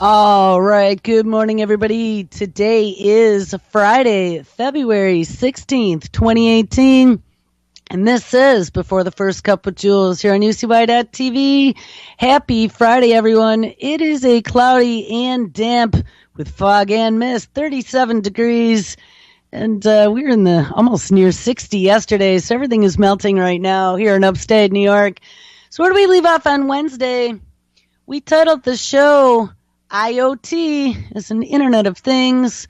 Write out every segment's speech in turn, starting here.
All right. Good morning, everybody. Today is Friday, February 16th, 2018. And this is Before the First Cup with Jules here on UCY.TV. Happy Friday, everyone. It is a cloudy and damp with fog and mist, 37 degrees. And we were in the almost near 60 yesterday, so everything is melting right now here in upstate New York. So where do we leave off on Wednesday? We titled the show IoT is an Internet of Things,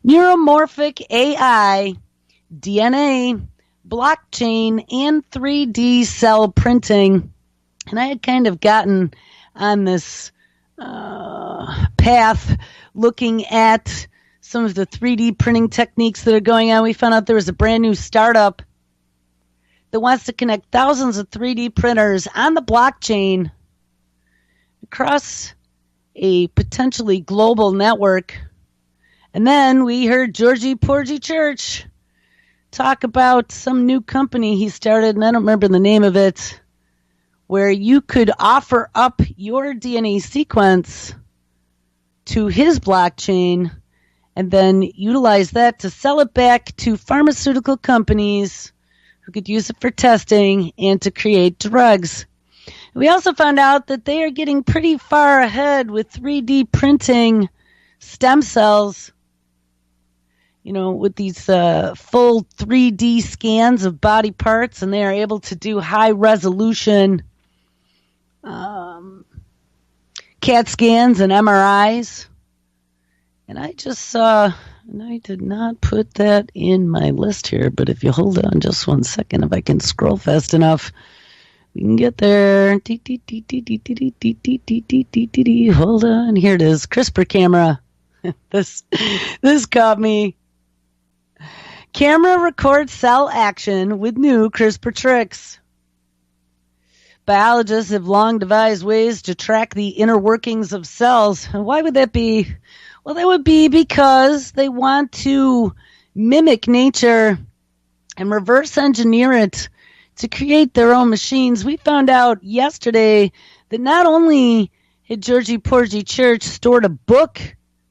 Neuromorphic AI, DNA, blockchain, and 3D cell printing. And I had kind of gotten on this path looking at some of the 3D printing techniques that are going on. We found out there was a brand new startup that wants to connect thousands of 3D printers on the blockchain across a potentially global network. And then we heard Georgie Porgy Church talk about some new company he started, and I don't remember the name of it, where you could offer up your DNA sequence to his blockchain and then utilize that to sell it back to pharmaceutical companies who could use it for testing and to create drugs. We also found out that they are getting pretty far ahead with 3D printing stem cells, with these full 3D scans of body parts, and they are able to do high resolution CAT scans and MRIs. And I just saw, and I did not put that in my list here, but if you hold on just 1 second, if I can scroll fast enough, we can get there. Hold on, here it is, CRISPR camera. This caught me. Camera records cell action with new CRISPR tricks. Biologists have long devised ways to track the inner workings of cells. Why would that be? Well, that would be because they want to mimic nature and reverse engineer it to create their own machines. We found out yesterday that not only had Georgie Porgy Church stored a book,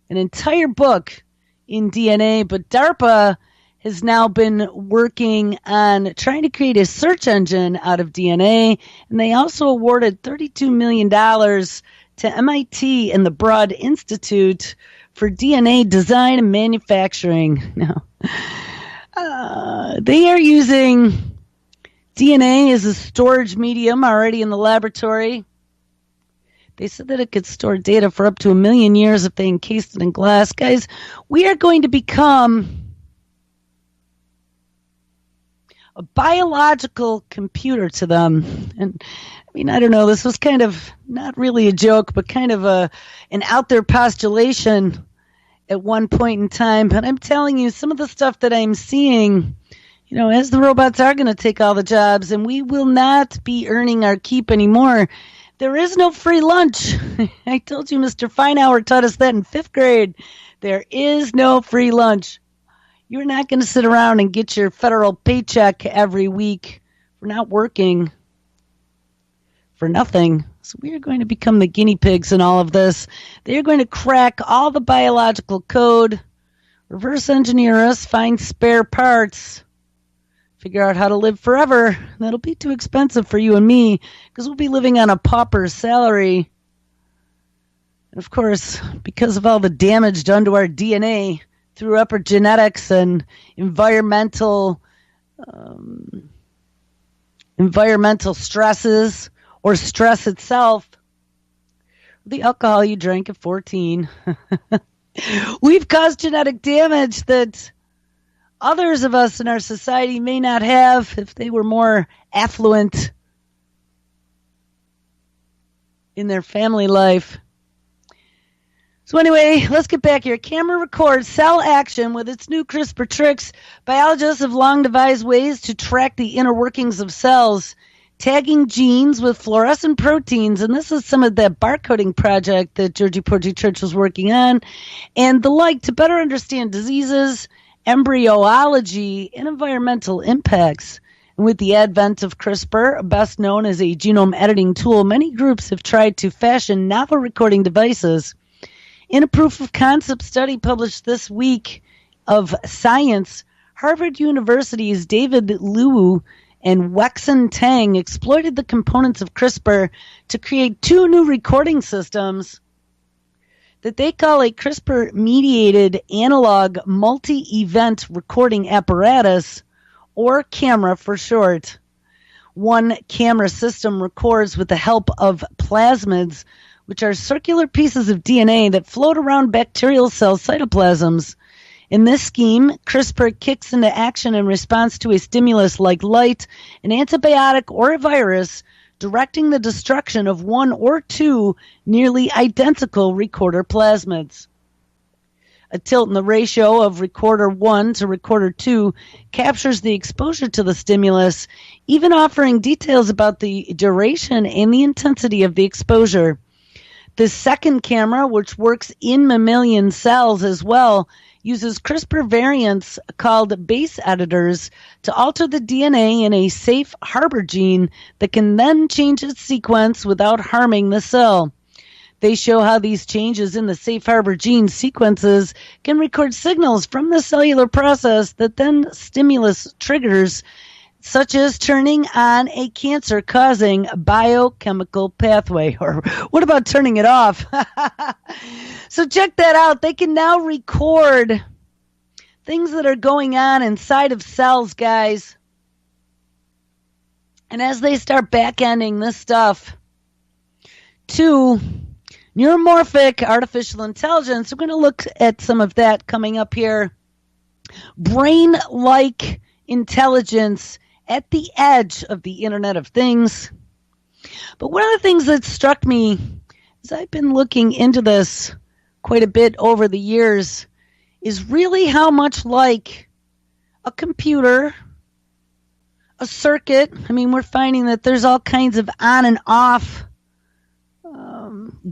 an entire book in DNA, but DARPA has now been working on trying to create a search engine out of DNA, and they also awarded $32 million to MIT and the Broad Institute for DNA design and manufacturing. Now, they are using DNA as a storage medium already in the laboratory. They said that it could store data for up to 1 million years if they encased it in glass. Guys, we are going to become a biological computer to them. And I don't know, this was kind of not really a joke, but kind of an out there postulation at one point in time. But I'm telling you, some of the stuff that I'm seeing, as the robots are going to take all the jobs and we will not be earning our keep anymore. There is no free lunch. I told you Mr. Feinauer taught us that in 5th grade. There is no free lunch. You're not going to sit around and get your federal paycheck every week for not working for nothing. So we are going to become the guinea pigs in all of this. They are going to crack all the biological code, reverse engineer us, find spare parts, figure out how to live forever. That'll be too expensive for you and me because we'll be living on a pauper's salary. And of course, because of all the damage done to our DNA through epigenetics and environmental stresses or stress itself, the alcohol you drank at 14, we've caused genetic damage that others of us in our society may not have if they were more affluent in their family life. So anyway, let's get back here. Camera records cell action with its new CRISPR tricks. Biologists have long devised ways to track the inner workings of cells, tagging genes with fluorescent proteins, and this is some of that barcoding project that Georgie Porgy Church was working on, and the like, to better understand diseases, embryology, and environmental impacts. And with the advent of CRISPR, best known as a genome editing tool, many groups have tried to fashion novel recording devices In a proof of concept study published this week of Science, Harvard University's David Liu and Wexin Tang exploited the components of CRISPR to create two new recording systems that they call a CRISPR-mediated analog multi-event recording apparatus, or camera for short. One camera system records with the help of plasmids, which are circular pieces of DNA that float around bacterial cell cytoplasms. In this scheme, CRISPR kicks into action in response to a stimulus like light, an antibiotic, or a virus, directing the destruction of one or two nearly identical recorder plasmids. A tilt in the ratio of recorder 1 to recorder 2 captures the exposure to the stimulus, even offering details about the duration and the intensity of the exposure. The second camera, which works in mammalian cells as well, uses CRISPR variants called base editors to alter the DNA in a safe harbor gene that can then change its sequence without harming the cell. They show how these changes in the safe harbor gene sequences can record signals from the cellular process that then stimulus triggers, such as turning on a cancer-causing biochemical pathway. Or what about turning it off? So check that out. They can now record things that are going on inside of cells, guys. And as they start back-ending this stuff to neuromorphic artificial intelligence, we're going to look at some of that coming up here. Brain-like intelligence at the edge of the Internet of Things. But one of the things that struck me as I've been looking into this quite a bit over the years is really how much like a computer, a circuit. I mean, we're finding that there's all kinds of on and off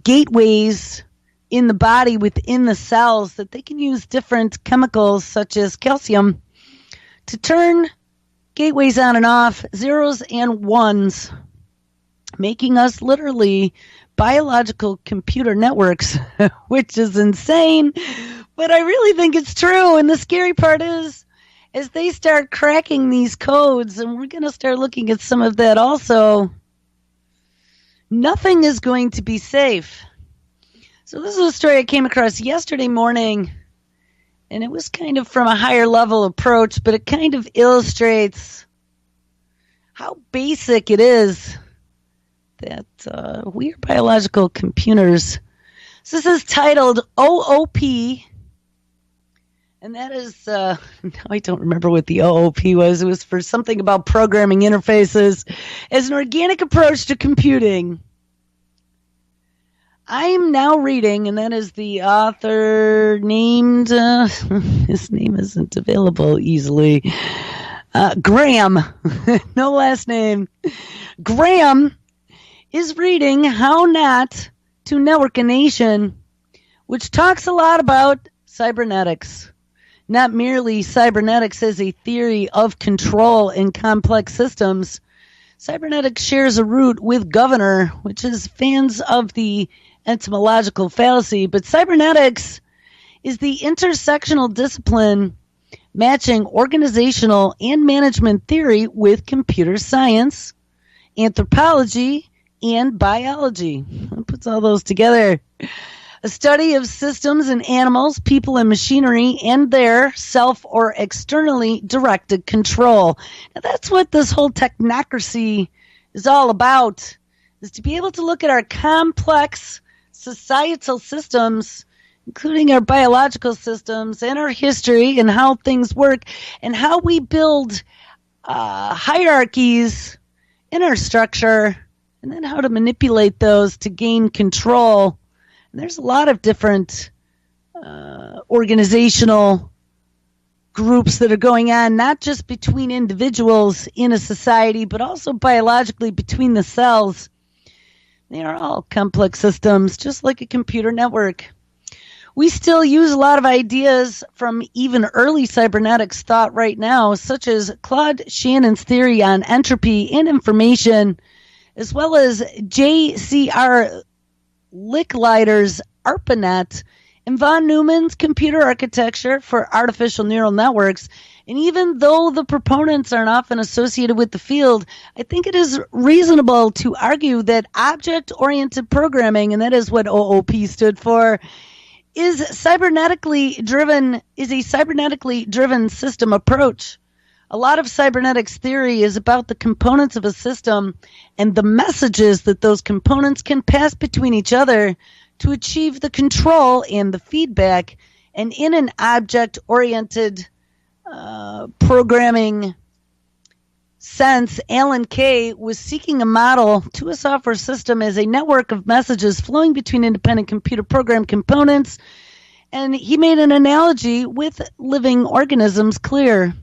gateways in the body within the cells that they can use different chemicals such as calcium to turn gateways on and off, zeros and ones, making us literally biological computer networks, which is insane, but I really think it's true. And the scary part is, as they start cracking these codes, and we're going to start looking at some of that also, nothing is going to be safe. So this is a story I came across yesterday morning, and it was kind of from a higher level approach, but it kind of illustrates how basic it is that we are biological computers. So this is titled OOP, and that is, now I don't remember what the OOP was. It was for something about programming interfaces as an organic approach to computing. I'm now reading, and that is the author named, his name isn't available easily, Graham, no last name. Graham is reading How Not to Network a Nation, which talks a lot about cybernetics. Not merely cybernetics as a theory of control in complex systems. Cybernetics shares a root with governor, which is fans of the etymological fallacy, but cybernetics is the intersectional discipline matching organizational and management theory with computer science, anthropology, and biology. It puts all those together. A study of systems and animals, people and machinery, and their self or externally directed control. Now that's what this whole technocracy is all about, is to be able to look at our complex societal systems, including our biological systems and our history and how things work and how we build hierarchies in our structure, and then how to manipulate those to gain control. And there's a lot of different organizational groups that are going on, not just between individuals in a society, but also biologically between the cells. They are all complex systems, just like a computer network. We still use a lot of ideas from even early cybernetics thought right now, such as Claude Shannon's theory on entropy and information, as well as J.C.R. Licklider's ARPANET in von Neumann's computer architecture for artificial neural networks. And even though the proponents aren't often associated with the field, I think it is reasonable to argue that object-oriented programming, and that is what OOP stood for, is a cybernetically driven system approach. A lot of cybernetics theory is about the components of a system and the messages that those components can pass between each other to achieve the control and the feedback. And in an object-oriented programming sense, Alan Kay was seeking a model to a software system as a network of messages flowing between independent computer program components. And he made an analogy with living organisms clear.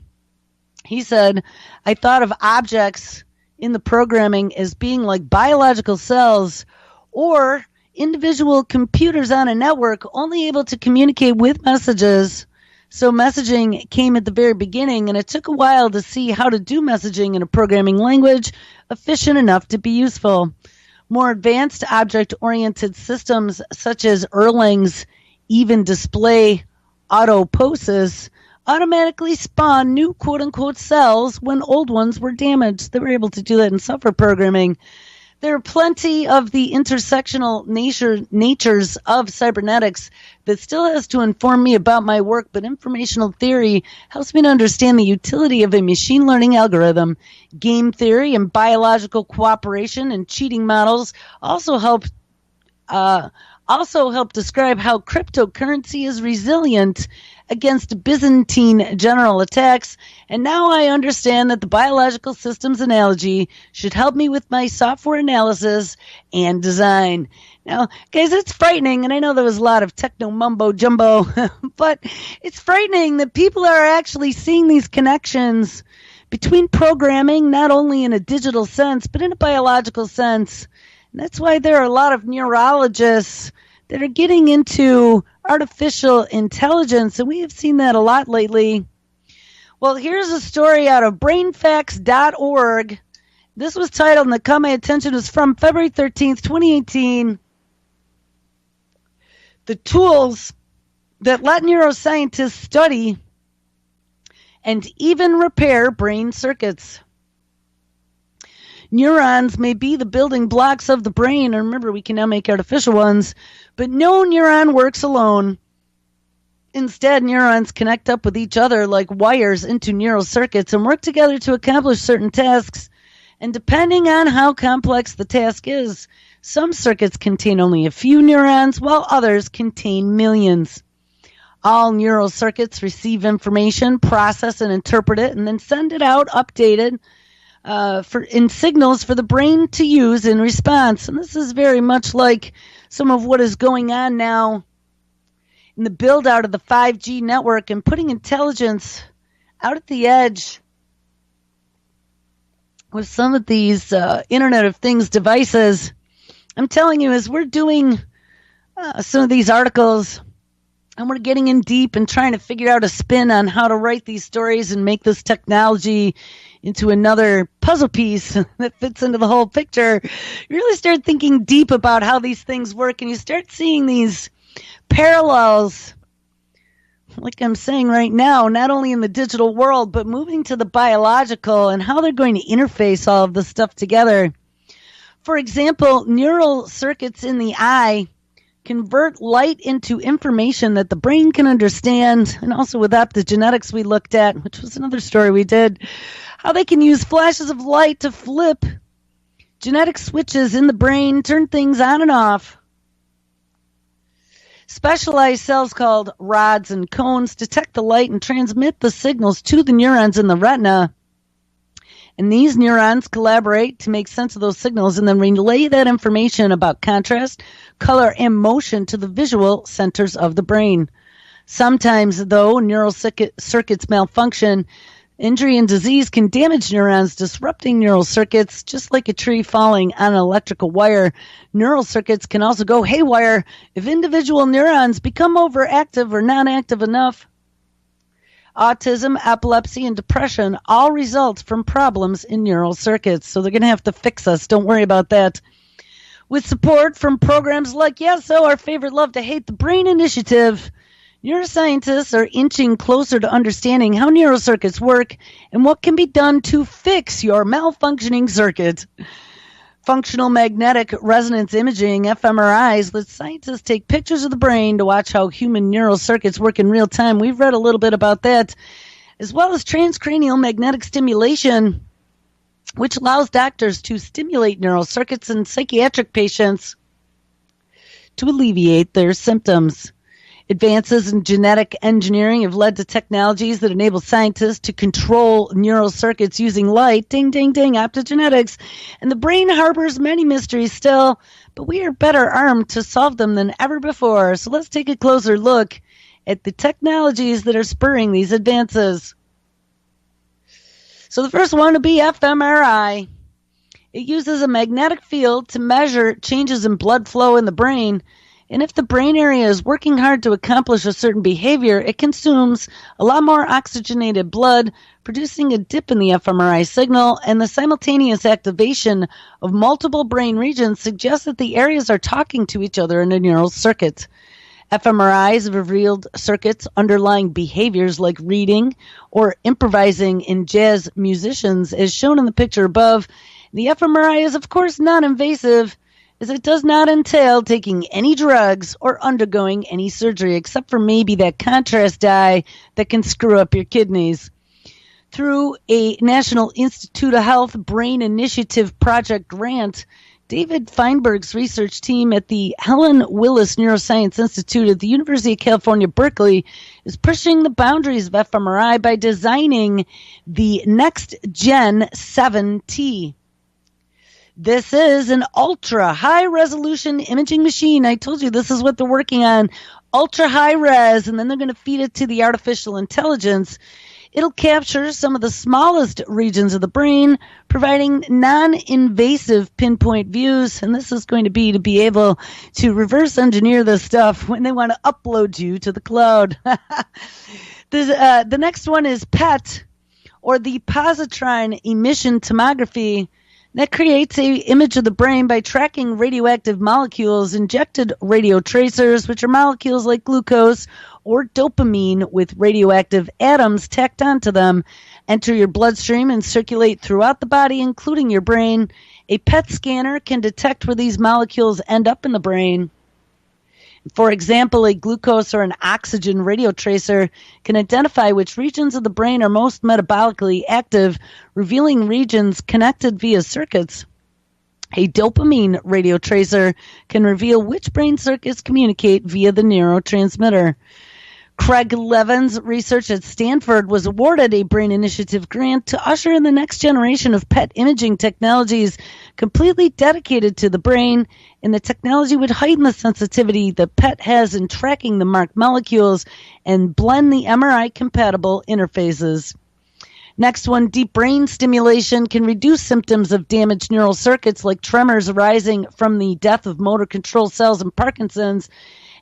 He said, I thought of objects in the programming as being like biological cells or individual computers on a network only able to communicate with messages. So messaging came at the very beginning, and it took a while to see how to do messaging in a programming language efficient enough to be useful. More advanced object-oriented systems such as Erlang's even display autoposis automatically spawn new quote-unquote cells when old ones were damaged. They were able to do that in software programming. There are plenty of the intersectional natures of cybernetics that still has to inform me about my work, but informational theory helps me to understand the utility of a machine learning algorithm. Game theory and biological cooperation and cheating models also help describe how cryptocurrency is resilient against Byzantine general attacks, and now I understand that the biological systems analogy should help me with my software analysis and design. Now, guys, it's frightening, and I know there was a lot of techno mumbo jumbo, but it's frightening that people are actually seeing these connections between programming, not only in a digital sense, but in a biological sense. And that's why there are a lot of neurologists that are getting into artificial intelligence, and we have seen that a lot lately. Well, here's a story out of brainfacts.org. This was titled, and that caught my attention, is from February 13th, 2018. The tools that let neuroscientists study and even repair brain circuits. Neurons may be the building blocks of the brain, and remember, we can now make artificial ones, but no neuron works alone. Instead, neurons connect up with each other like wires into neural circuits and work together to accomplish certain tasks. And depending on how complex the task is, some circuits contain only a few neurons, while others contain millions. All neural circuits receive information, process and interpret it, and then send it out updated in signals for the brain to use in response. And this is very much like some of what is going on now in the build out of the 5G network and putting intelligence out at the edge with some of these Internet of Things devices. I'm telling you, as we're doing some of these articles and we're getting in deep and trying to figure out a spin on how to write these stories and make this technology into another puzzle piece that fits into the whole picture, you really start thinking deep about how these things work, and you start seeing these parallels, like I'm saying right now, not only in the digital world, but moving to the biological and how they're going to interface all of this stuff together. For example, neural circuits in the eye convert light into information that the brain can understand, and also with optogenetics we looked at, which was another story we did, how they can use flashes of light to flip genetic switches in the brain, turn things on and off. Specialized cells called rods and cones detect the light and transmit the signals to the neurons in the retina. And these neurons collaborate to make sense of those signals and then relay that information about contrast, color, and motion to the visual centers of the brain. Sometimes, though, neural circuits malfunction. Injury and disease can damage neurons, disrupting neural circuits, just like a tree falling on an electrical wire. Neural circuits can also go haywire if individual neurons become overactive or non-active enough. Autism, epilepsy, and depression all result from problems in neural circuits, so they're going to have to fix us. Don't worry about that. With support from programs like YESO, our favorite Love to Hate the Brain initiative, neuroscientists are inching closer to understanding how neurocircuits work and what can be done to fix your malfunctioning circuit. Functional magnetic resonance imaging, fMRIs, lets scientists take pictures of the brain to watch how human neural circuits work in real time. We've read a little bit about that, as well as transcranial magnetic stimulation, which allows doctors to stimulate neural circuits in psychiatric patients to alleviate their symptoms. Advances in genetic engineering have led to technologies that enable scientists to control neural circuits using light, ding, ding, ding, optogenetics. And the brain harbors many mysteries still, but we are better armed to solve them than ever before. So let's take a closer look at the technologies that are spurring these advances. So the first one will be fMRI. It uses a magnetic field to measure changes in blood flow in the brain. And if the brain area is working hard to accomplish a certain behavior, it consumes a lot more oxygenated blood, producing a dip in the fMRI signal, and the simultaneous activation of multiple brain regions suggests that the areas are talking to each other in a neural circuit. fMRIs have revealed circuits underlying behaviors like reading or improvising in jazz musicians, as shown in the picture above. The fMRI is, of course, non-invasive, as it does not entail taking any drugs or undergoing any surgery, except for maybe that contrast dye that can screw up your kidneys. Through a National Institute of Health Brain Initiative Project grant, David Feinberg's research team at the Helen Willis Neuroscience Institute at the University of California, Berkeley, is pushing the boundaries of fMRI by designing the Next Gen 7T. This is an ultra high resolution imaging machine. I told you this is what they're working on, ultra high res, and then they're going to feed it to the artificial intelligence. It'll capture some of the smallest regions of the brain, providing non-invasive pinpoint views, and this is going to be able to reverse engineer this stuff when they want to upload you to the cloud. The next one is PET, or the positron emission tomography. That creates an image of the brain by tracking radioactive molecules, injected radio tracers, which are molecules like glucose or dopamine with radioactive atoms tacked onto them, enter your bloodstream and circulate throughout the body, including your brain. A PET scanner can detect where these molecules end up in the brain. For example, a glucose or an oxygen radio tracer can identify which regions of the brain are most metabolically active, revealing regions connected via circuits. A dopamine radio tracer can reveal which brain circuits communicate via the neurotransmitter. Craig Levin's research at Stanford was awarded a Brain Initiative grant to usher in the next generation of PET imaging technologies completely dedicated to the brain, and the technology would heighten the sensitivity that PET has in tracking the marked molecules and blend the MRI-compatible interfaces. Next one, deep brain stimulation can reduce symptoms of damaged neural circuits like tremors arising from the death of motor control cells in Parkinson's.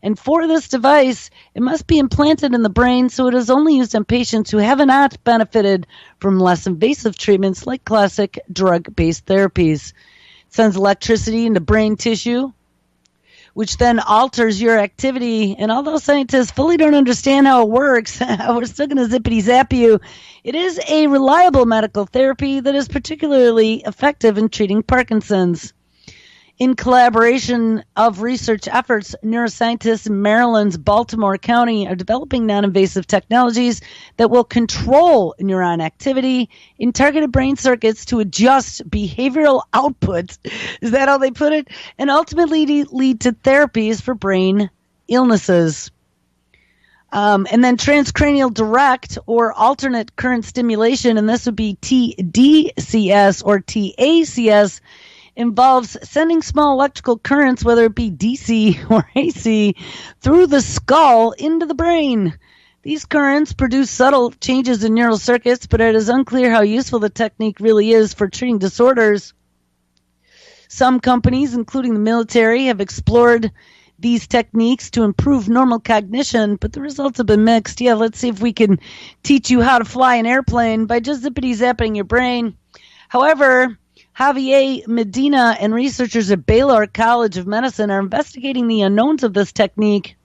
And for this device, it must be implanted in the brain, so it is only used on patients who have not benefited from less invasive treatments like classic drug-based therapies. It sends electricity into brain tissue, which then alters your activity. And although scientists fully don't understand how it works, we're still going to zippity-zap you. It is a reliable medical therapy that is particularly effective in treating Parkinson's. In collaboration of research efforts, neuroscientists in Maryland's Baltimore County are developing non-invasive technologies that will control neuron activity in targeted brain circuits to adjust behavioral output. Is that how they put it? And ultimately lead to therapies for brain illnesses. And then transcranial direct or alternate current stimulation, and this would be TDCS or TACS, involves sending small electrical currents, whether it be DC or AC, through the skull into the brain. These currents produce subtle changes in neural circuits, but it is unclear how useful the technique really is for treating disorders. Some companies, including the military, have explored these techniques to improve normal cognition, but the results have been mixed. Yeah, let's see if we can teach you how to fly an airplane by just zippity-zapping your brain. However, Javier Medina and researchers at Baylor College of Medicine are investigating the unknowns of this technique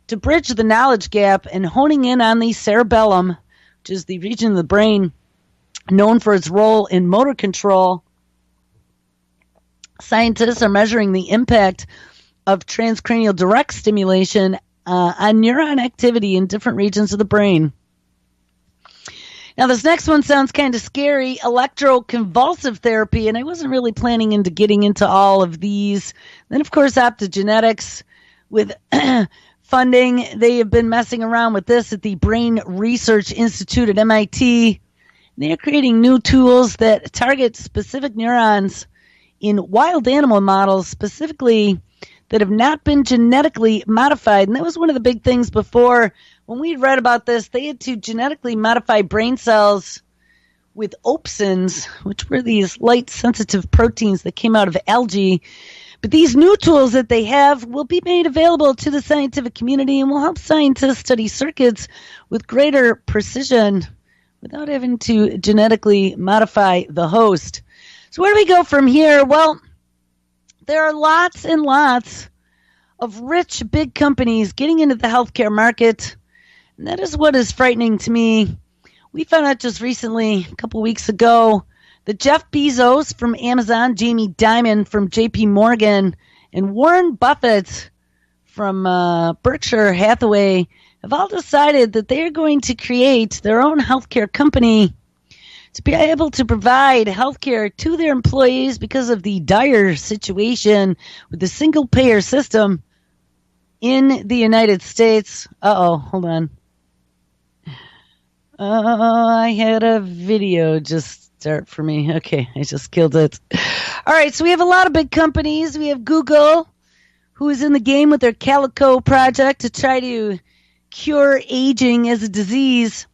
to bridge the knowledge gap and honing in on the cerebellum, which is the region of the brain known for its role in motor control. Scientists are measuring the impact of transcranial direct stimulation on neuron activity in different regions of the brain. Now, this next one sounds kind of scary, electroconvulsive therapy, and I wasn't really planning into getting into all of these. Then, of course, optogenetics with funding. They have been messing around with this at the Brain Research Institute at MIT. They are creating new tools that target specific neurons in wild animal models, specifically that have not been genetically modified. And that was one of the big things before. When we read about this, they had to genetically modify brain cells with opsins, which were these light-sensitive proteins that came out of algae. But these new tools that they have will be made available to the scientific community and will help scientists study circuits with greater precision without having to genetically modify the host. So where do we go from here? Well, there are lots and lots of rich, big companies getting into the healthcare market. And that is what is frightening to me. We found out just recently, a couple weeks ago, that Jeff Bezos from Amazon, Jamie Dimon from JP Morgan, and Warren Buffett from Berkshire Hathaway have all decided that they are going to create their own healthcare company to be able to provide healthcare to their employees because of the dire situation with the single-payer system in the United States. Hold on. I had a video just start for me. Okay, I just killed it. All right, so we have a lot of big companies. We have Google, who is in the game with their Calico project to try to cure aging as a disease.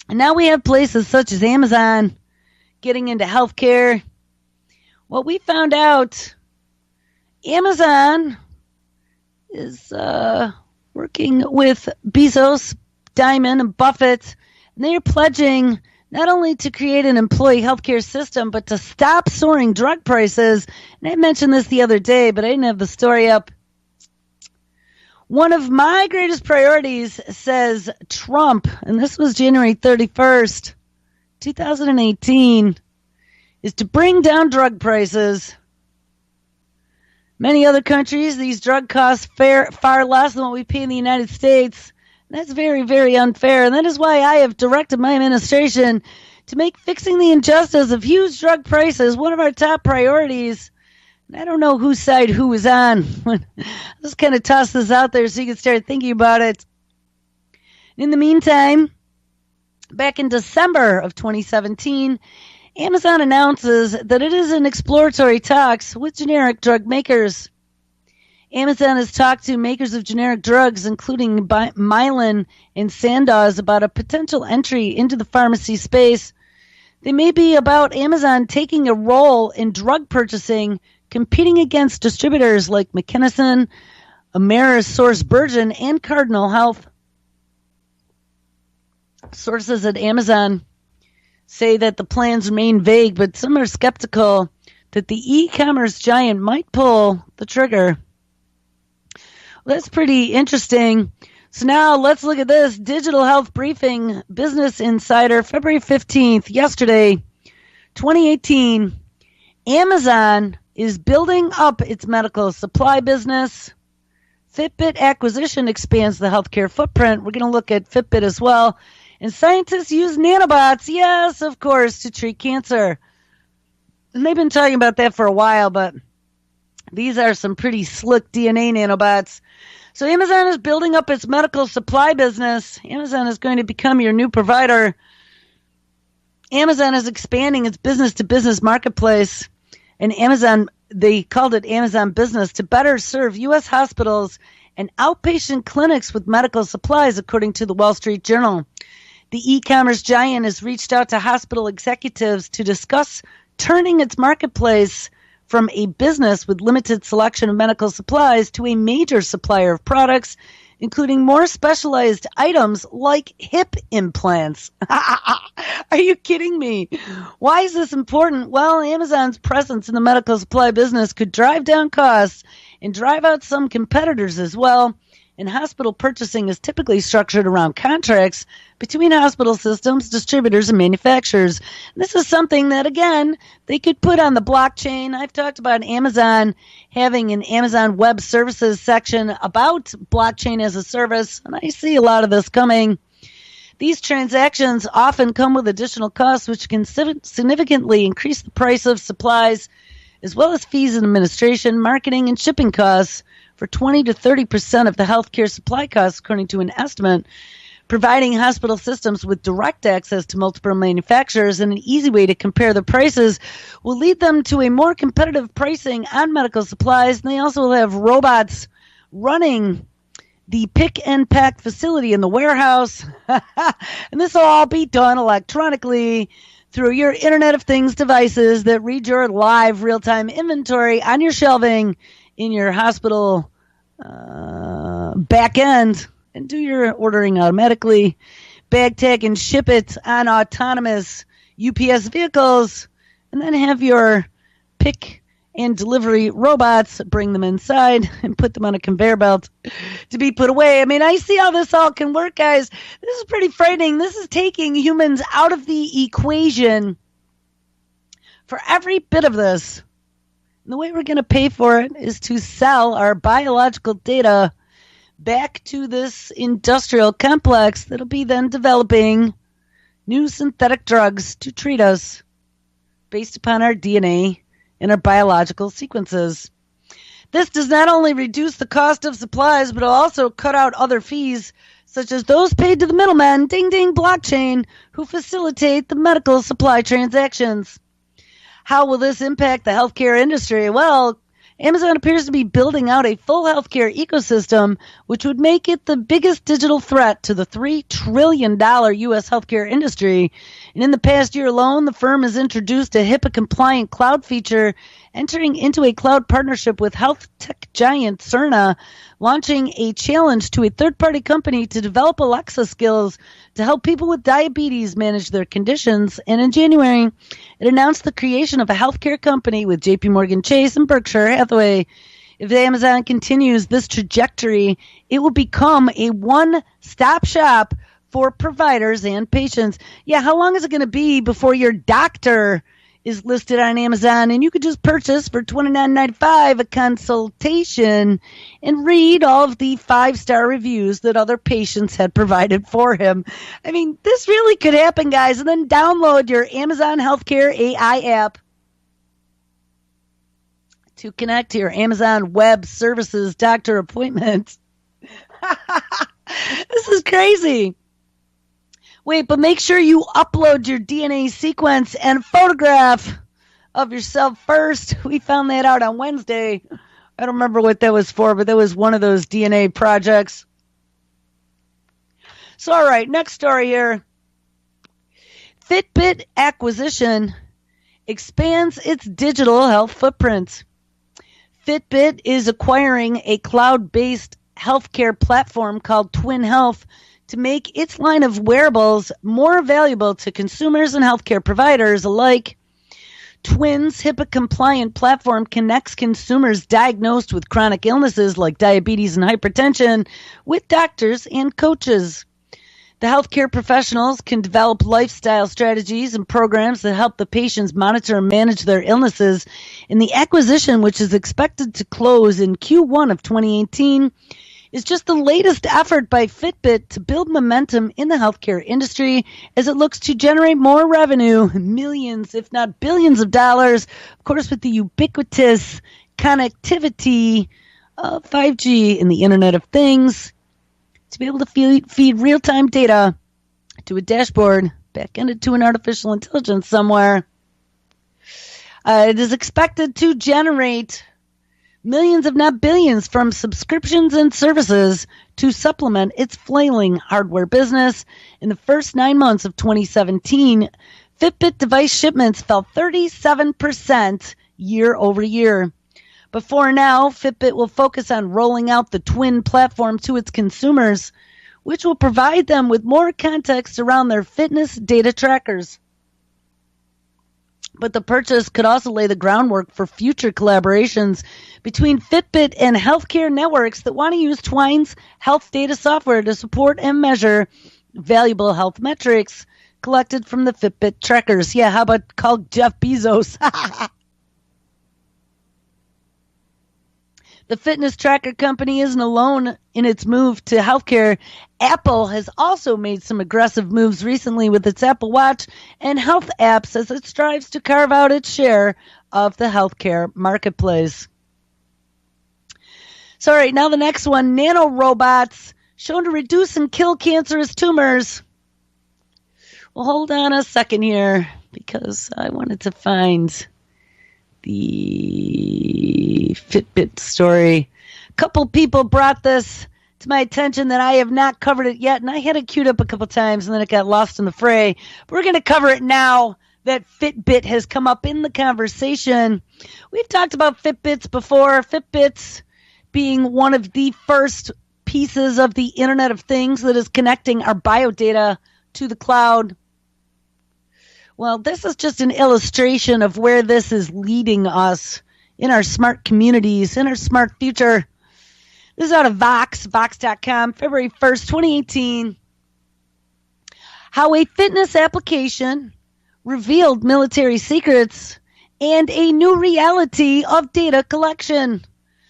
And now we have places such as Amazon getting into healthcare. What we found out, Amazon is working with Bezos, Dimon, and Buffett, and they are pledging not only to create an employee healthcare system, but to stop soaring drug prices. And I mentioned this the other day, but I didn't have the story up. One of my greatest priorities, says Trump, and this was January 31st, 2018, is to bring down drug prices. Many other countries, these drug costs far less than what we pay in the United States. That's very, very unfair, and that is why I have directed my administration to make fixing the injustice of huge drug prices one of our top priorities. And I don't know whose side who was on. I'll just kind of toss this out there so you can start thinking about it. In the meantime, back in December of 2017, Amazon announces that it is in exploratory talks with generic drug makers. Amazon has talked to makers of generic drugs, including Mylan and Sandoz, about a potential entry into the pharmacy space. They may be about Amazon taking a role in drug purchasing, competing against distributors like McKesson, AmerisourceBergen, and Cardinal Health. Sources at Amazon say that the plans remain vague, but some are skeptical that the e-commerce giant might pull the trigger. That's pretty interesting. So now let's look at this. Digital Health Briefing, Business Insider, February 15th, yesterday, 2018. Amazon is building up its medical supply business. Fitbit acquisition expands the healthcare footprint. We're going to look at Fitbit as well. And scientists use nanobots, yes, of course, to treat cancer. And they've been talking about that for a while, but these are some pretty slick DNA nanobots. So Amazon is building up its medical supply business. Amazon is going to become your new provider. Amazon is expanding its business-to-business marketplace. And Amazon, they called it Amazon Business, to better serve U.S. hospitals and outpatient clinics with medical supplies, according to the Wall Street Journal. The e-commerce giant has reached out to hospital executives to discuss turning its marketplace from a business with limited selection of medical supplies to a major supplier of products including more specialized items like hip implants. Are you kidding me? Why is this important? Well, Amazon's presence in the medical supply business could drive down costs and drive out some competitors as well. And hospital purchasing is typically structured around contracts between hospital systems, distributors, and manufacturers. This is something that, again, they could put on the blockchain. I've talked about Amazon having an Amazon Web Services section about blockchain as a service, and I see a lot of this coming. These transactions often come with additional costs, which can significantly increase the price of supplies, as well as fees and administration, marketing, and shipping costs for 20 to 30% of the healthcare supply costs, according to an estimate. Providing hospital systems with direct access to multiple manufacturers and an easy way to compare the prices will lead them to a more competitive pricing on medical supplies. And they also will have robots running the pick and pack facility in the warehouse. And this will all be done electronically through your Internet of Things devices that read your live real-time inventory on your shelving in your hospital back end and do your ordering automatically. Bag tag and ship it on autonomous UPS vehicles, and then have your pick and delivery robots bring them inside and put them on a conveyor belt to be put away. I mean, I see how this all can work, guys. This is pretty frightening. This is taking humans out of the equation for every bit of this. And the way we're going to pay for it is to sell our biological data back to this industrial complex that'll be then developing new synthetic drugs to treat us based upon our DNA and our biological sequences. This does not only reduce the cost of supplies, but it'll also cut out other fees, such as those paid to the middlemen, ding ding blockchain, who facilitate the medical supply transactions. How will this impact the healthcare industry? Well, Amazon appears to be building out a full healthcare ecosystem, which would make it the biggest digital threat to the $3 trillion U.S. healthcare industry. And in the past year alone, the firm has introduced a HIPAA-compliant cloud feature, entering into a cloud partnership with health tech giant Cerna, launching a challenge to a third-party company to develop Alexa skills to help people with diabetes manage their conditions. And in January, it announced the creation of a healthcare company with JP Morgan Chase and Berkshire Hathaway. If Amazon continues this trajectory, it will become a one-stop shop for providers and patients. Yeah, how long is it going to be before your doctor is listed on Amazon and you could just purchase for $29.95 a consultation and read all of the 5-star reviews that other patients had provided for him? I mean, this really could happen, guys. And then download your Amazon Healthcare AI app to connect to your Amazon Web Services doctor appointment. This is crazy. Wait, but make sure you upload your DNA sequence and photograph of yourself first. We found that out on Wednesday. I don't remember what that was for, but that was one of those DNA projects. So, all right, next story here. Fitbit acquisition expands its digital health footprint. Fitbit is acquiring a cloud-based healthcare platform called Twin Health to make its line of wearables more valuable to consumers and healthcare providers alike. Twin's HIPAA-compliant platform connects consumers diagnosed with chronic illnesses like diabetes and hypertension with doctors and coaches. The healthcare professionals can develop lifestyle strategies and programs that help the patients monitor and manage their illnesses. And the acquisition, which is expected to close in Q1 of 2018, is just the latest effort by Fitbit to build momentum in the healthcare industry as it looks to generate more revenue, millions, if not billions of dollars, of course, with the ubiquitous connectivity of 5G and the Internet of Things, to be able to feed real-time data to a dashboard back-ended to an artificial intelligence somewhere. It is expected to generate millions, if not billions, from subscriptions and services to supplement its flailing hardware business. In the first 9 months of 2017, Fitbit device shipments fell 37% year over year. But for now, Fitbit will focus on rolling out the twin platform to its consumers, which will provide them with more context around their fitness data trackers. But the purchase could also lay the groundwork for future collaborations between Fitbit and healthcare networks that want to use Twine's health data software to support and measure valuable health metrics collected from the Fitbit trackers. Yeah, how about call Jeff Bezos? The fitness tracker company isn't alone in its move to healthcare. Apple has also made some aggressive moves recently with its Apple Watch and health apps as it strives to carve out its share of the healthcare marketplace. So, all right, now the next one, nanorobots shown to reduce and kill cancerous tumors. Well, hold on a second here because I wanted to find the Fitbit story. A couple people brought this to my attention that I have not covered it yet, and I had it queued up a couple times, and then it got lost in the fray. But we're going to cover it now that Fitbit has come up in the conversation. We've talked about Fitbits before, Fitbits being one of the first pieces of the Internet of Things that is connecting our biodata to the cloud. Well, this is just an illustration of where this is leading us in our smart communities, in our smart future. This is out of Vox.com, February 1st, 2018. How a fitness application revealed military secrets and a new reality of data collection.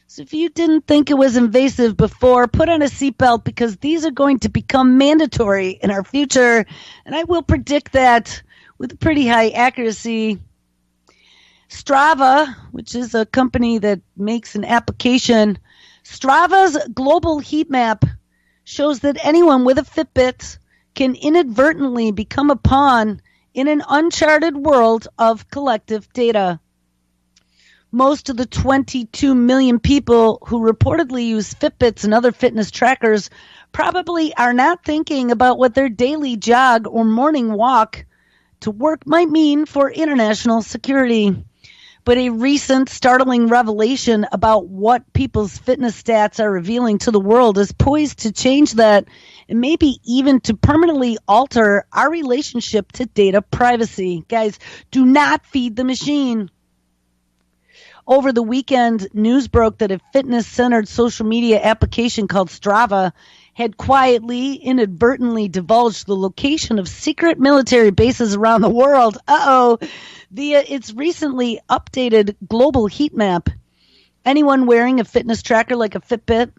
So if you didn't think it was invasive before, put on a seatbelt because these are going to become mandatory in our future. And I will predict that with pretty high accuracy. Strava, which is a company that makes an application, Strava's global heat map shows that anyone with a Fitbit can inadvertently become a pawn in an uncharted world of collective data. Most of the 22 million people who reportedly use Fitbits and other fitness trackers probably are not thinking about what their daily jog or morning walk to work might mean for international security. But a recent startling revelation about what people's fitness stats are revealing to the world is poised to change that and maybe even to permanently alter our relationship to data privacy. Guys, do not feed the machine. Over the weekend, news broke that a fitness-centered social media application called Strava had quietly, inadvertently divulged the location of secret military bases around the world. Via its recently updated global heat map. Anyone wearing a fitness tracker like a Fitbit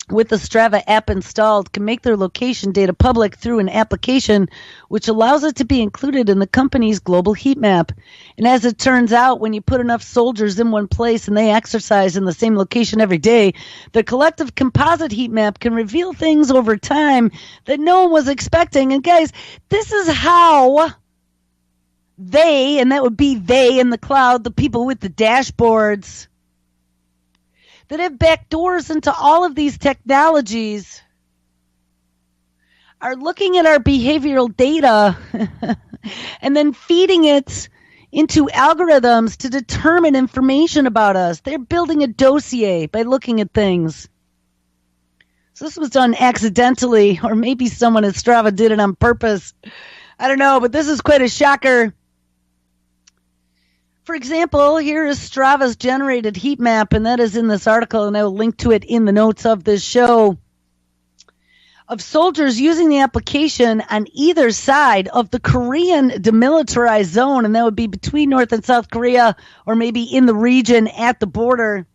with the Strava app installed can make their location data public through an application which allows it to be included in the company's global heat map. And as it turns out, when you put enough soldiers in one place and they exercise in the same location every day, the collective composite heat map can reveal things over time that no one was expecting. And guys, this is how they, and that would be they in the cloud, the people with the dashboards, that have back doors into all of these technologies, are looking at our behavioral data and then feeding it into algorithms to determine information about us. They're building a dossier by looking at things. So this was done accidentally, or maybe someone at Strava did it on purpose. I don't know, but this is quite a shocker. For example, here is Strava's generated heat map, and that is in this article, and I will link to it in the notes of this show, of soldiers using the application on either side of the Korean demilitarized zone, and that would be between North and South Korea, or maybe in the region at the border.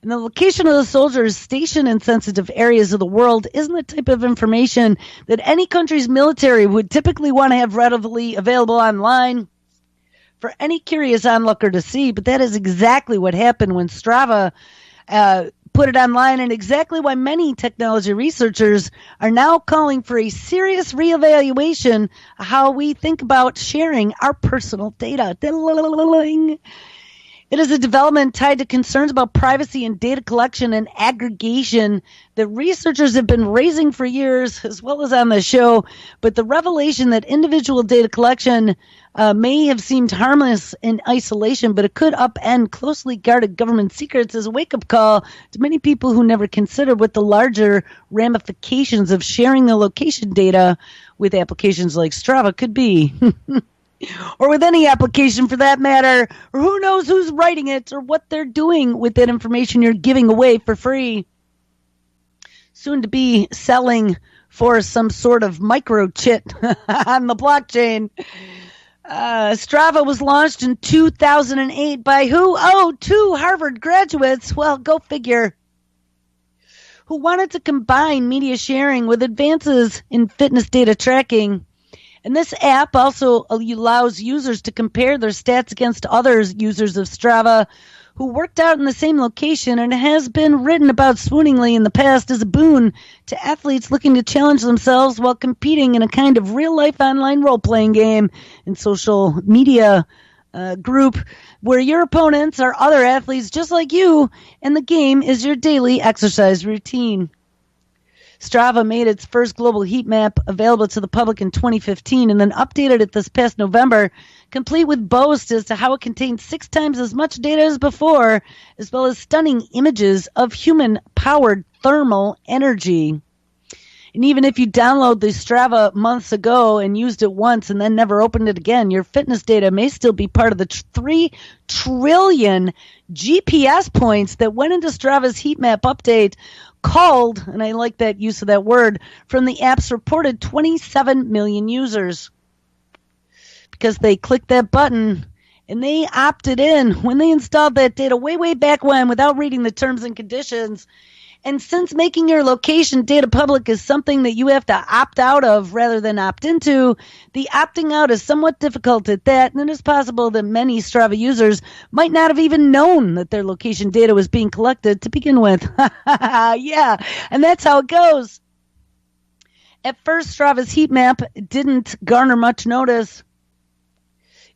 And the location of the soldiers stationed in sensitive areas of the world isn't the type of information that any country's military would typically want to have readily available online for any curious onlooker to see. But that is exactly what happened when Strava put it online, and exactly why many technology researchers are now calling for a serious reevaluation of how we think about sharing our personal data. It is a development tied to concerns about privacy and data collection and aggregation that researchers have been raising for years, as well as on the show. But the revelation that individual data collection may have seemed harmless in isolation, but it could upend closely guarded government secrets is a wake-up call to many people who never considered what the larger ramifications of sharing the location data with applications like Strava could be. Or with any application for that matter, or who knows who's writing it or what they're doing with that information you're giving away for free. Soon to be selling for some sort of microchip on the blockchain. Strava was launched in 2008 by who? Oh, two Harvard graduates. Well, go figure. Who wanted to combine media sharing with advances in fitness data tracking. And this app also allows users to compare their stats against other users of Strava who worked out in the same location, and has been written about swooningly in the past as a boon to athletes looking to challenge themselves while competing in a kind of real-life online role-playing game and social media group where your opponents are other athletes just like you, and the game is your daily exercise routine. Strava made its first global heat map available to the public in 2015 and then updated it this past November, complete with boasts as to how it contains 6 times as much data as before, as well as stunning images of human-powered thermal energy. And even if you download the Strava months ago and used it once and then never opened it again, your fitness data may still be part of the 3 trillion GPS points that went into Strava's heat map update, called, and I like that use of that word, from the app's reported 27 million users. Because they clicked that button and they opted in when they installed that data way back when without reading the terms and conditions. And since making your location data public is something that you have to opt out of rather than opt into, the opting out is somewhat difficult at that, and it is possible that many Strava users might not have even known that their location data was being collected to begin with. Yeah, and that's how it goes. At first, Strava's heat map didn't garner much notice.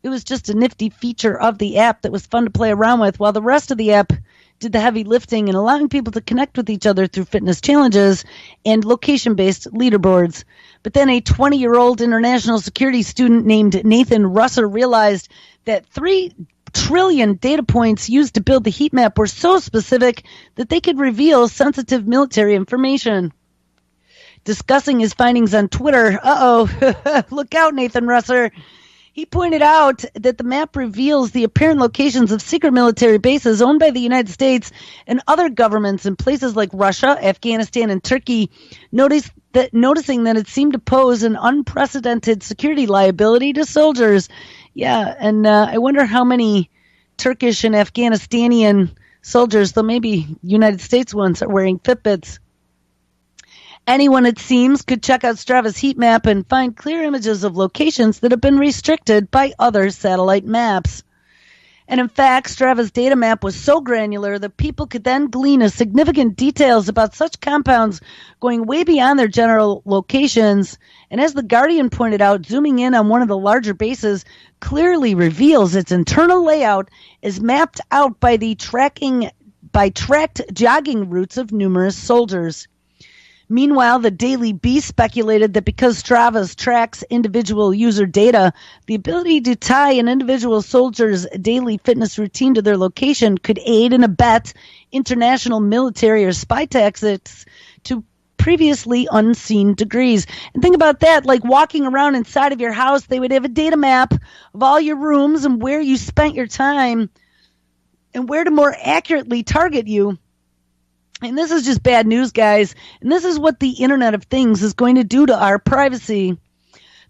It was just a nifty feature of the app that was fun to play around with, while the rest of the app did the heavy lifting and allowing people to connect with each other through fitness challenges and location-based leaderboards. But then a 20-year-old international security student named Nathan Russer realized that 3 trillion data points used to build the heat map were so specific that they could reveal sensitive military information. Discussing his findings on Twitter, look out, Nathan Russer. He pointed out that the map reveals the apparent locations of secret military bases owned by the United States and other governments in places like Russia, Afghanistan, and Turkey, noticing that it seemed to pose an unprecedented security liability to soldiers. Yeah, and I wonder how many Turkish and Afghanistanian soldiers, though maybe United States ones, are wearing Fitbits. Anyone, it seems, could check out Strava's heat map and find clear images of locations that have been restricted by other satellite maps. And in fact, Strava's data map was so granular that people could then glean significant details about such compounds going way beyond their general locations. And as The Guardian pointed out, zooming in on one of the larger bases clearly reveals its internal layout is mapped out by tracked jogging routes of numerous soldiers. Meanwhile, the Daily Beast speculated that because Strava tracks individual user data, the ability to tie an individual soldier's daily fitness routine to their location could aid and abet international military or spy tactics to previously unseen degrees. And think about that, like walking around inside of your house, they would have a data map of all your rooms and where you spent your time and where to more accurately target you. And this is just bad news, guys. And this is what the Internet of Things is going to do to our privacy.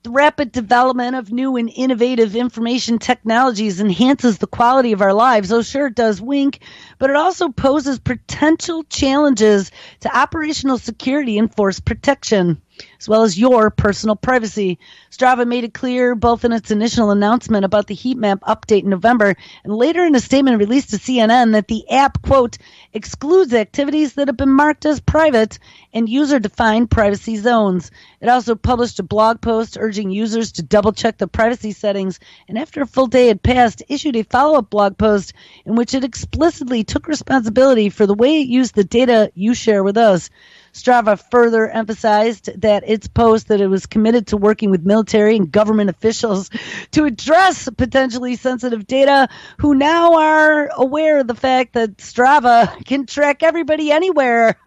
The rapid development of new and innovative information technologies enhances the quality of our lives. Oh, sure, it does, wink. But it also poses potential challenges to operational security and force protection. as well as your personal privacy. Strava made it clear both in its initial announcement about the heat map update in November and later in a statement released to CNN that the app, quote, excludes activities that have been marked as private and user-defined privacy zones. It also published a blog post urging users to double-check the privacy settings, and after a full day had passed, issued a follow-up blog post in which it explicitly took responsibility for the way it used the data you share with us. Strava further emphasized that its post that it was committed to working with military and government officials to address potentially sensitive data who now are aware of the fact that Strava can track everybody anywhere.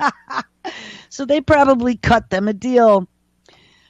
So they probably cut them a deal.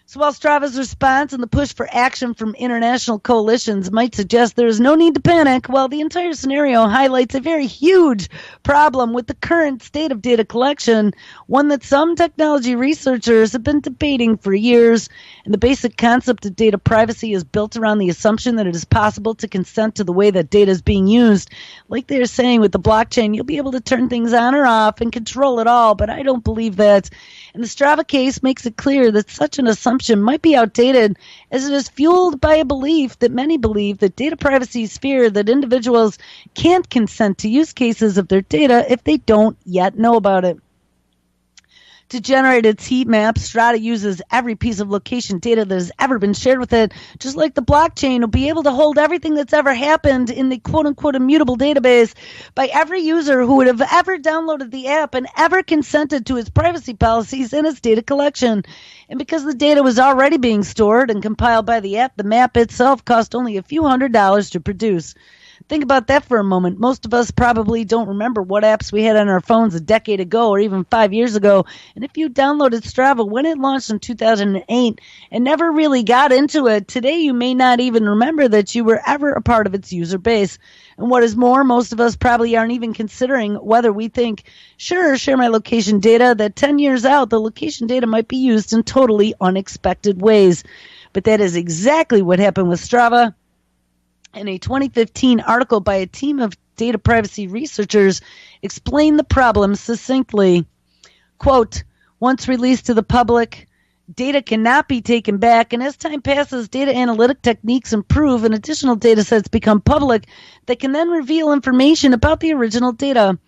So while Strava's response and the push for action from international coalitions might suggest there is no need to panic, well, the entire scenario highlights a very huge problem with the current state of data collection, one that some technology researchers have been debating for years. And the basic concept of data privacy is built around the assumption that it is possible to consent to the way that data is being used. Like they're saying with the blockchain, you'll be able to turn things on or off and control it all, but I don't believe that. And the Strava case makes it clear that such an assumption might be outdated, as it is fueled by a belief that many believe that data privacy is fear that individuals can't consent to use cases of their data if they don't yet know about it. To generate its heat map, Strava uses every piece of location data that has ever been shared with it, just like the blockchain will be able to hold everything that's ever happened in the quote-unquote immutable database by every user who would have ever downloaded the app and ever consented to its privacy policies and its data collection. And because the data was already being stored and compiled by the app, the map itself cost only a few $100s to produce. Think about that for a moment. Most of us probably don't remember what apps we had on our phones a decade ago or even 5 years ago. And if you downloaded Strava when it launched in 2008 and never really got into it, today you may not even remember that you were ever a part of its user base. And what is more, most of us probably aren't even considering whether we think, sure, share my location data, that 10 years out, the location data might be used in totally unexpected ways. But that is exactly what happened with Strava. In a 2015 article by a team of data privacy researchers explained the problem succinctly. Quote, once released to the public, data cannot be taken back, and as time passes, data analytic techniques improve and additional data sets become public that can then reveal information about the original data.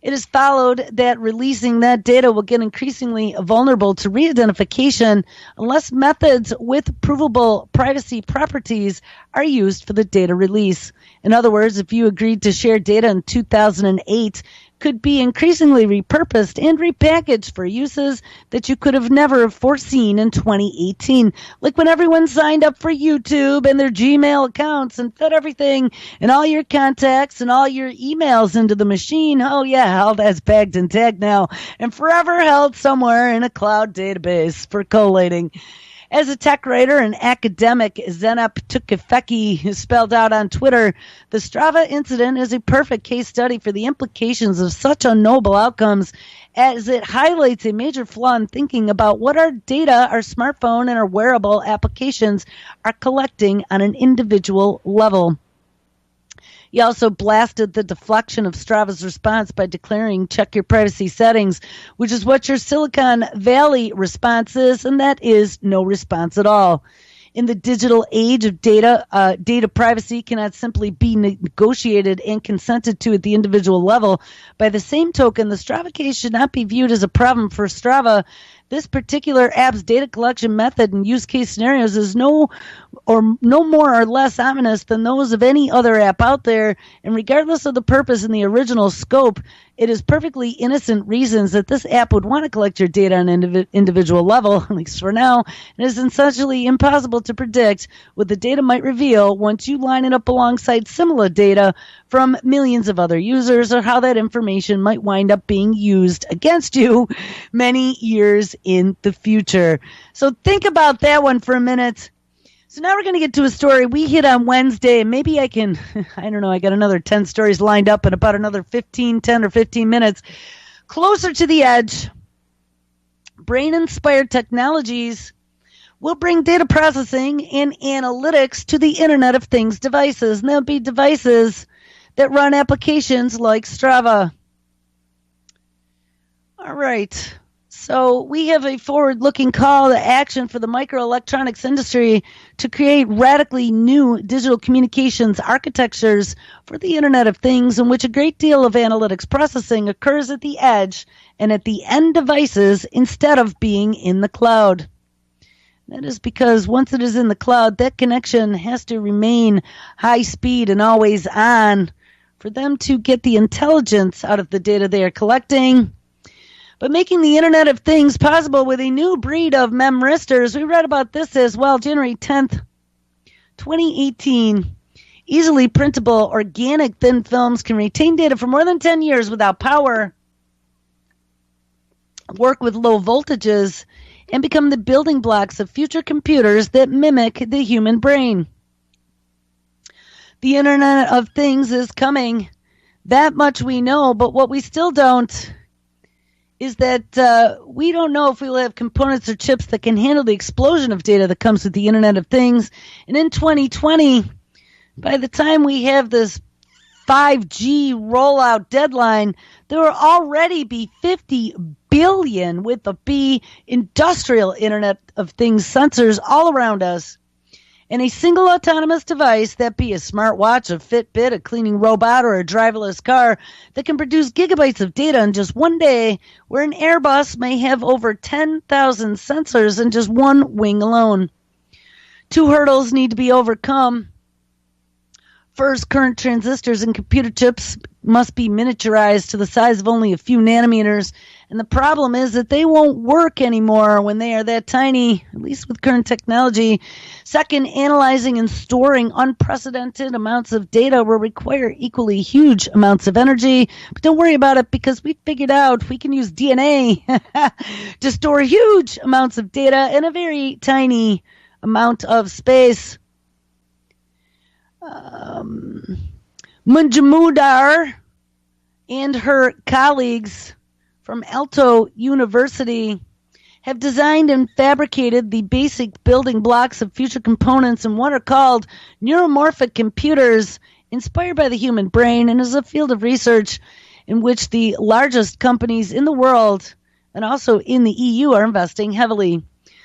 It is followed that releasing that data will get increasingly vulnerable to re-identification unless methods with provable privacy properties are used for the data release. In other words, if you agreed to share data in 2008, could be increasingly repurposed and repackaged for uses that you could have never foreseen in 2018. Like when everyone signed up for YouTube and their Gmail accounts and fed everything and all your contacts and all your emails into the machine. Oh yeah, all that's bagged and tagged now and forever held somewhere in a cloud database for collating. As a tech writer and academic, Zeynep Tükefeki spelled out on Twitter, the Strava incident is a perfect case study for the implications of such unknowable outcomes, as it highlights a major flaw in thinking about what our data, our smartphone, and our wearable applications are collecting on an individual level. He also blasted the deflection of Strava's response by declaring, check your privacy settings, which is what your Silicon Valley response is, and that is no response at all. In the digital age of data, data privacy cannot simply be negotiated and consented to at the individual level. By the same token, the Strava case should not be viewed as a problem for Strava. This particular app's data collection method and use case scenarios is no more or less ominous than those of any other app out there. And regardless of the purpose and the original scope, it is perfectly innocent reasons that this app would want to collect your data on an individual level, at least for now. It is essentially impossible to predict what the data might reveal once you line it up alongside similar data from millions of other users, or how that information might wind up being used against you many years in the future. So think about that one for a minute. So now we're going to get to a story we hit on Wednesday, and maybe I can, I don't know, I got another 10 stories lined up in about another 10 or 15 minutes. Closer to the edge, brain-inspired technologies will bring data processing and analytics to the Internet of Things devices, and they'll be devices that run applications like Strava. All right. So we have a forward-looking call to action for the microelectronics industry to create radically new digital communications architectures for the Internet of Things, in which a great deal of analytics processing occurs at the edge and at the end devices instead of being in the cloud. That is because once it is in the cloud, that connection has to remain high speed and always on for them to get the intelligence out of the data they are collecting. But making the Internet of Things possible with a new breed of memristors, we read about this as well, January 10th, 2018. Easily printable organic thin films can retain data for more than 10 years without power, work with low voltages, and become the building blocks of future computers that mimic the human brain. The Internet of Things is coming. That much we know, but what we still don't is that we don't know if we will have components or chips that can handle the explosion of data that comes with the Internet of Things. And in 2020, by the time we have this 5G rollout deadline, there will already be 50 billion, with a B, industrial Internet of Things sensors all around us. And a single autonomous device, that be a smartwatch, a Fitbit, a cleaning robot, or a driverless car, that can produce gigabytes of data in just one day, where an Airbus may have over 10,000 sensors in just one wing alone. Two hurdles need to be overcome. First, current transistors and computer chips must be miniaturized to the size of only a few nanometers. And the problem is that they won't work anymore when they are that tiny, at least with current technology. Second, analyzing and storing unprecedented amounts of data will require equally huge amounts of energy. But don't worry about it, because we figured out we can use DNA to store huge amounts of data in a very tiny amount of space. Munjamudar and her colleagues from Aalto University have designed and fabricated the basic building blocks of future components in what are called neuromorphic computers, inspired by the human brain, and is a field of research in which the largest companies in the world and also in the EU are investing heavily.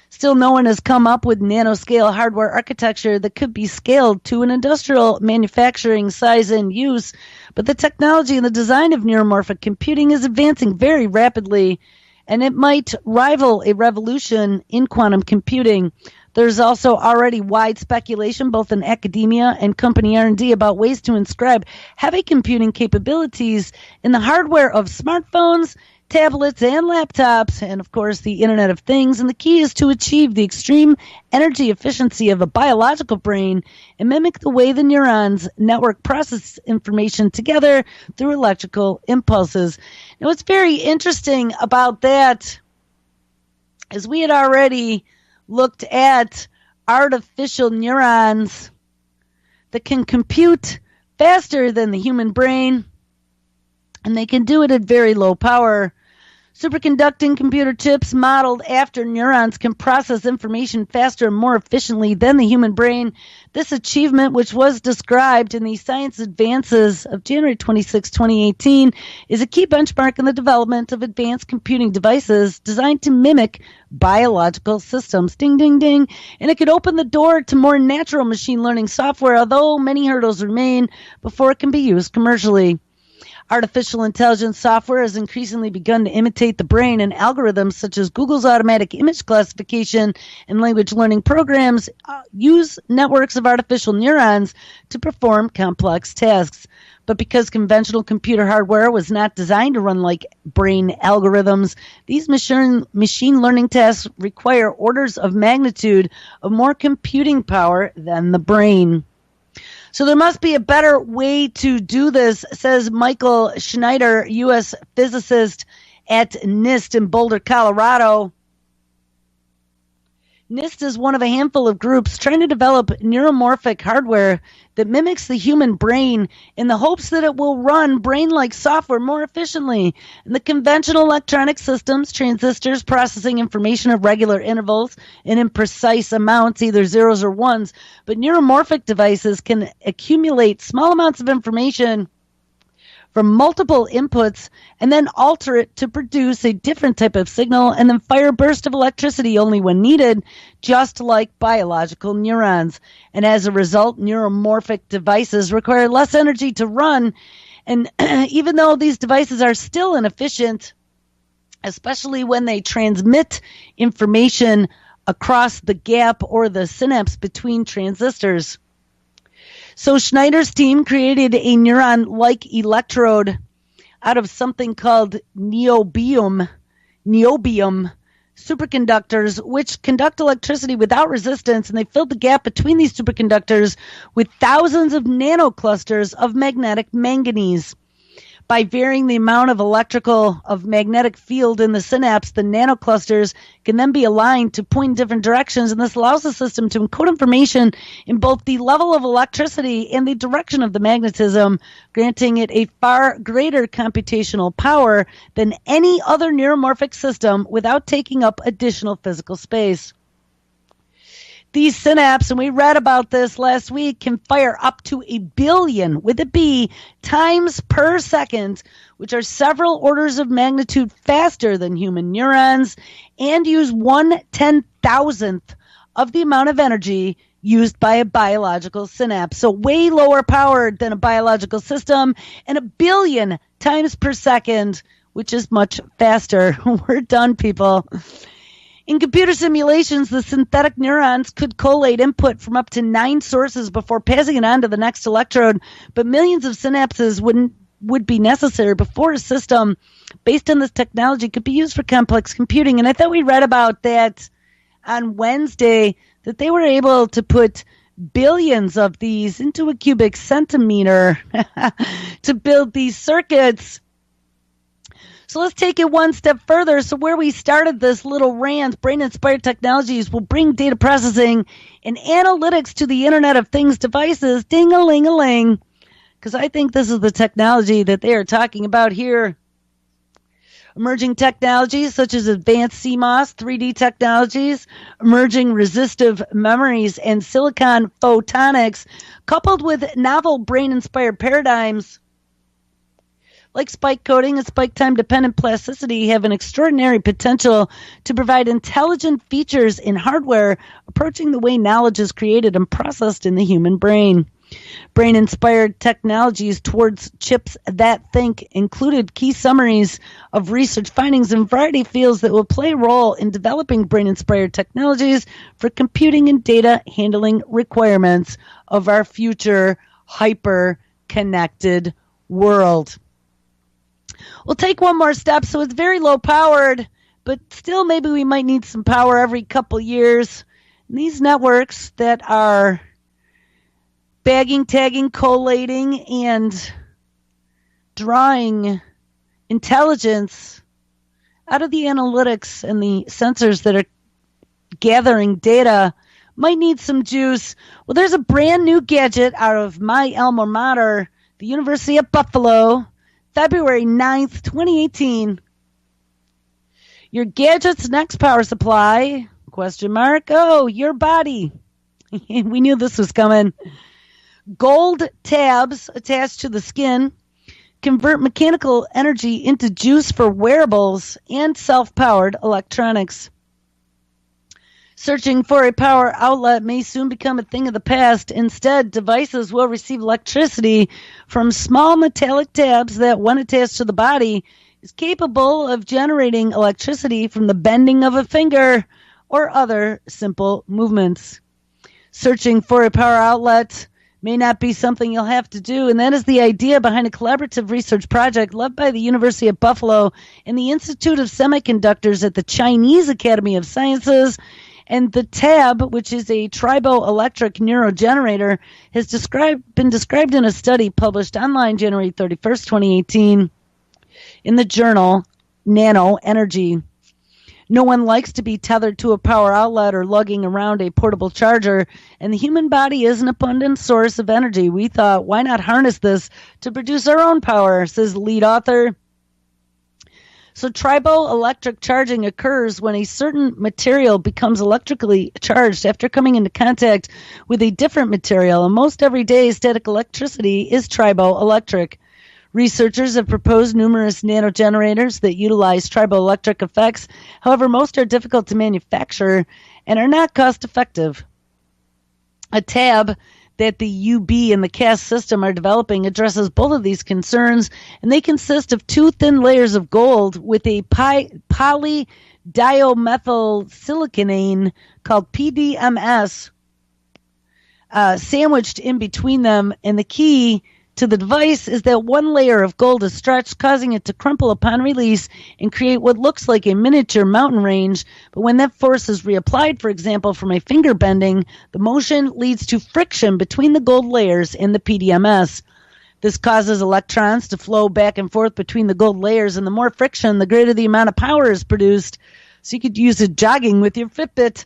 Still, no one has come up with nanoscale hardware architecture that could be scaled to an industrial manufacturing size and use, but the technology and the design of neuromorphic computing is advancing very rapidly, and it might rival a revolution in quantum computing. There's also already wide speculation, both in academia and company R&D, about ways to inscribe heavy computing capabilities in the hardware of smartphones, tablets, and laptops, and of course the Internet of Things. And the key is to achieve the extreme energy efficiency of a biological brain and mimic the way the neurons network process information together through electrical impulses. Now, what's very interesting about that is we had already looked at artificial neurons that can compute faster than the human brain, and they can do it at very low power. Superconducting computer chips modeled after neurons can process information faster and more efficiently than the human brain. This achievement, which was described in the Science Advances of January 26, 2018, is a key benchmark in the development of advanced computing devices designed to mimic biological systems. Ding, ding, ding. And it could open the door to more natural machine learning software, although many hurdles remain before it can be used commercially. Artificial intelligence software has increasingly begun to imitate the brain, and algorithms such as Google's automatic image classification and language learning programs use networks of artificial neurons to perform complex tasks. But because conventional computer hardware was not designed to run like brain algorithms, these machine learning tasks require orders of magnitude of more computing power than the brain. So there must be a better way to do this, says Michael Schneider, U.S. physicist at NIST in Boulder, Colorado. NIST is one of a handful of groups trying to develop neuromorphic hardware that mimics the human brain in the hopes that it will run brain-like software more efficiently. And the conventional electronic systems, transistors processing information at regular intervals and in precise amounts, either zeros or ones, but neuromorphic devices can accumulate small amounts of information from multiple inputs and then alter it to produce a different type of signal and then fire a burst of electricity only when needed, just like biological neurons. And as a result, neuromorphic devices require less energy to run. And even though these devices are still inefficient, especially when they transmit information across the gap or the synapse between transistors. So Schneider's team created a neuron-like electrode out of something called niobium superconductors, which conduct electricity without resistance, and they filled the gap between these superconductors with thousands of nanoclusters of magnetic manganese. By varying the amount of magnetic field in the synapse, the nanoclusters can then be aligned to point in different directions, and this allows the system to encode information in both the level of electricity and the direction of the magnetism, granting it a far greater computational power than any other neuromorphic system without taking up additional physical space. These synapses, and we read about this last week, can fire up to 1 billion, with a B, times per second, which are several orders of magnitude faster than human neurons, and use 1/10,000th of the amount of energy used by a biological synapse. So way lower powered than a biological system, and 1 billion times per second, which is much faster. We're done, people. In computer simulations, the synthetic neurons could collate input from up to 9 sources before passing it on to the next electrode, but millions of synapses would be necessary before a system based on this technology could be used for complex computing. And I thought we read about that on Wednesday, that they were able to put billions of these into a cubic centimeter to build these circuits. So let's take it one step further. So where we started this little rant, brain-inspired technologies will bring data processing and analytics to the Internet of Things devices. Ding-a-ling-a-ling. Because I think this is the technology that they are talking about here. Emerging technologies such as advanced CMOS, 3D technologies, emerging resistive memories, and silicon photonics, coupled with novel brain-inspired paradigms like spike coding and spike time-dependent plasticity, have an extraordinary potential to provide intelligent features in hardware approaching the way knowledge is created and processed in the human brain. Brain-inspired technologies towards chips that think included key summaries of research findings in a variety of fields that will play a role in developing brain-inspired technologies for computing and data handling requirements of our future hyper-connected world. We'll take one more step. So it's very low powered, but still maybe we might need some power every couple years. And these networks that are bagging, tagging, collating, and drawing intelligence out of the analytics and the sensors that are gathering data might need some juice. Well, there's a brand new gadget out of my alma mater, the University of Buffalo, February 9th, 2018. Your gadget's next power supply, ? Oh, your body. We knew this was coming. Gold tabs attached to the skin convert mechanical energy into juice for wearables and self-powered electronics. Searching for a power outlet may soon become a thing of the past. Instead, devices will receive electricity from small metallic tabs that, when attached to the body, is capable of generating electricity from the bending of a finger or other simple movements. Searching for a power outlet may not be something you'll have to do, and that is the idea behind a collaborative research project led by the University of Buffalo and the Institute of Semiconductors at the Chinese Academy of Sciences. And the TAB, which is a triboelectric neurogenerator, has been described in a study published online January 31st, 2018 in the journal Nano Energy. No one likes to be tethered to a power outlet or lugging around a portable charger, and the human body is an abundant source of energy. We thought, why not harness this to produce our own power, says the lead author. So triboelectric charging occurs when a certain material becomes electrically charged after coming into contact with a different material, and most everyday static electricity is triboelectric. Researchers have proposed numerous nanogenerators that utilize triboelectric effects. However, most are difficult to manufacture and are not cost effective. A tab that the UB and the CAS system are developing addresses both of these concerns, and they consist of two thin layers of gold with a polydiomethylsiliconane called PDMS sandwiched in between them, and the key to the device is that one layer of gold is stretched, causing it to crumple upon release and create what looks like a miniature mountain range. But when that force is reapplied, for example, from a finger bending, the motion leads to friction between the gold layers and the PDMS. This causes electrons to flow back and forth between the gold layers, and the more friction, the greater the amount of power is produced. So you could use it jogging with your Fitbit.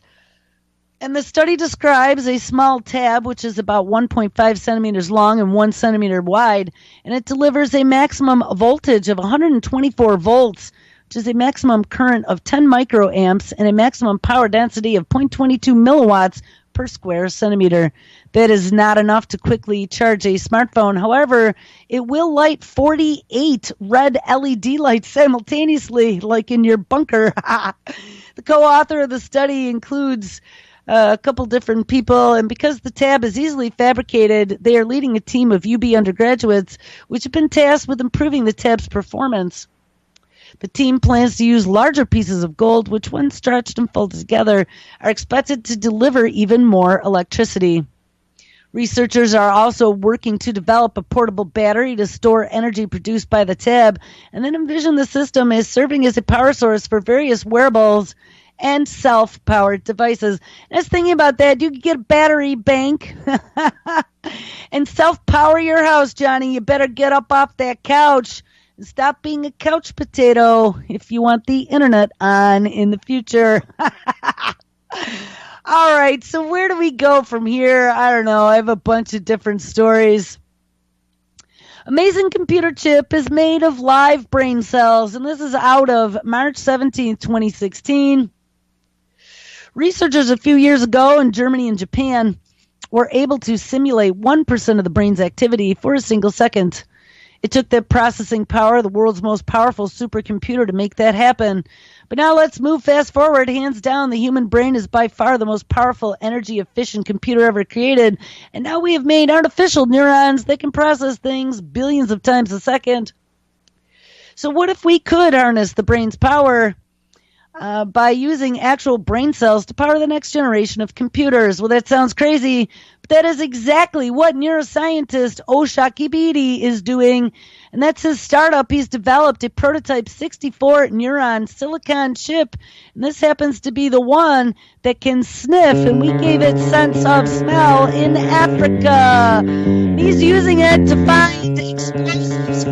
And the study describes a small tab, which is about 1.5 centimeters long and 1 centimeter wide, and it delivers a maximum voltage of 124 volts, which is a maximum current of 10 microamps and a maximum power density of 0.22 milliwatts per square centimeter. That is not enough to quickly charge a smartphone. However, it will light 48 red LED lights simultaneously, like in your bunker. The co-author of the study includes a couple different people, and because the tab is easily fabricated, they are leading a team of UB undergraduates which have been tasked with improving the tab's performance. The team plans to use larger pieces of gold, which when stretched and folded together, are expected to deliver even more electricity. Researchers are also working to develop a portable battery to store energy produced by the tab, and then envision the system as serving as a power source for various wearables and self-powered devices. And I was thinking about that. You could get a battery bank and self-power your house, Johnny. You better get up off that couch and stop being a couch potato if you want the internet on in the future. All right, so where do we go from here? I don't know. I have a bunch of different stories. Amazing computer chip is made of live brain cells, and this is out of March 17th, 2016. Researchers a few years ago in Germany and Japan were able to simulate 1% of the brain's activity for a single second. It took the processing power of the world's most powerful supercomputer to make that happen. But now let's move fast forward. Hands down, the human brain is by far the most powerful, energy-efficient computer ever created. And now we have made artificial neurons that can process things billions of times a second. So what if we could harness the brain's power by using actual brain cells to power the next generation of computers? Well, that sounds crazy, but that is exactly what neuroscientist Oshakibidi is doing, and that's his startup. He's developed a prototype 64-neuron silicon chip, and this happens to be the one that can sniff, and we gave it sense of smell in Africa. He's using it to find explosives.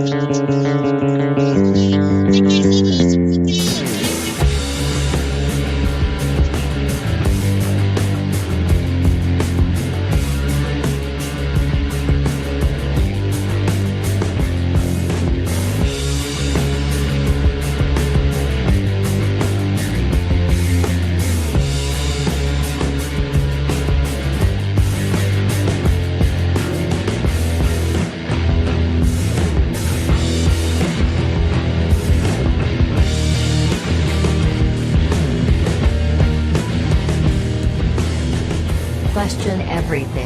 Question everything.